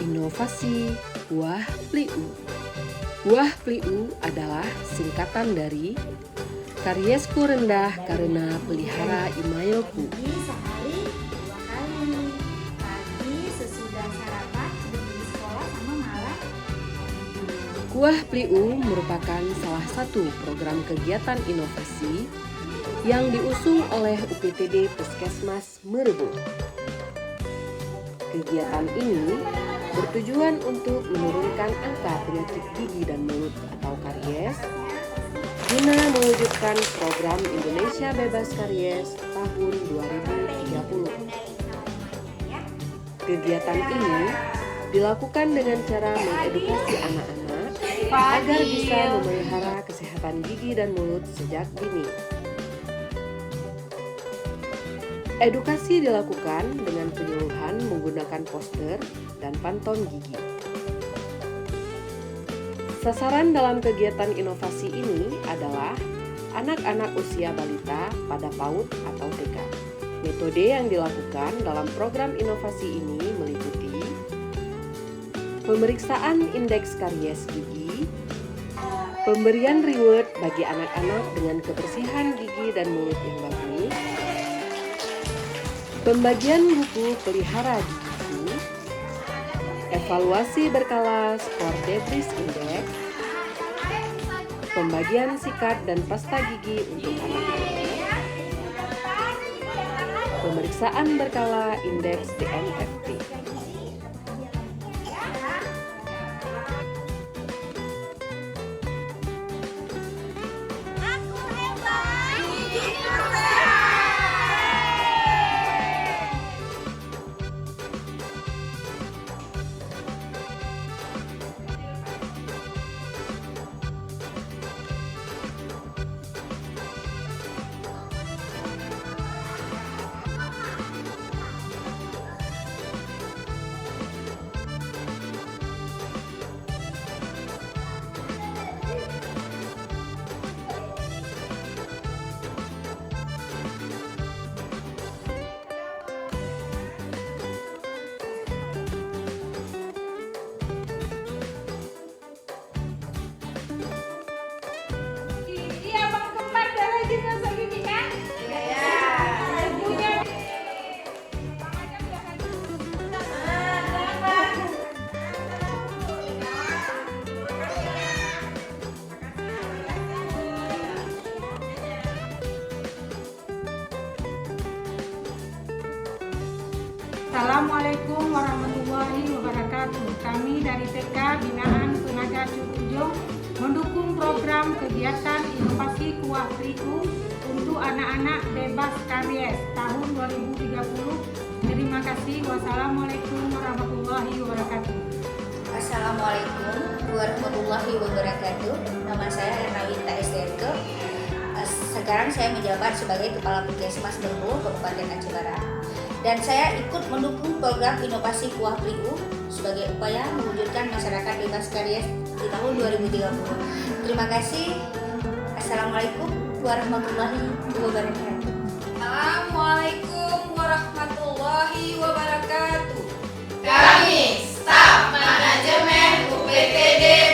Inovasi Kuah Pliu. Kuah Pliu adalah singkatan dari Karyesku rendah karena pelihara emailku. Sehari 2 kali. Pagi sesudah sarapan sebelum di sekolah sama malam. Kuah Pliu merupakan salah satu program kegiatan inovasi yang diusung oleh UPTD Puskesmas Merebut. Kegiatan ini bertujuan untuk menurunkan angka penyakit gigi dan mulut atau karies guna mewujudkan program Indonesia Bebas Karies tahun 2030. Kegiatan ini dilakukan dengan cara mengedukasi anak-anak agar bisa memelihara kesehatan gigi dan mulut sejak dini. Edukasi dilakukan dengan penyuluhan menggunakan poster dan pantun gigi. Sasaran dalam kegiatan inovasi ini adalah anak-anak usia balita pada PAUD atau TK. Metode yang dilakukan dalam program inovasi ini meliputi pemeriksaan indeks karies gigi, pemberian reward bagi anak-anak dengan kebersihan gigi dan mulut yang bagus, pembagian buku pelihara gigi, evaluasi berkala skor Debris Index, pembagian sikat dan pasta gigi untuk anak-anak, pemeriksaan berkala indeks DMFT. Assalamualaikum warahmatullahi wabarakatuh. Kami dari TK Binaan Tenaga Curujung mendukung program kegiatan inovasi Kuah Pliu untuk anak-anak bebas karies tahun 2030. Terima kasih. Wassalamualaikum warahmatullahi wabarakatuh. Assalamualaikum warahmatullahi wabarakatuh. Nama saya Ernawita Esteto. Sekarang saya menjabat sebagai Kepala Puskesmas Merebut Kabupaten Aceh Barat. Dan saya ikut mendukung program inovasi Kuah Pliu sebagai upaya mewujudkan masyarakat bebas karies di tahun 2030. Terima kasih. Assalamualaikum warahmatullahi wabarakatuh. Assalamualaikum warahmatullahi wabarakatuh. Kami staf manajemen UPTD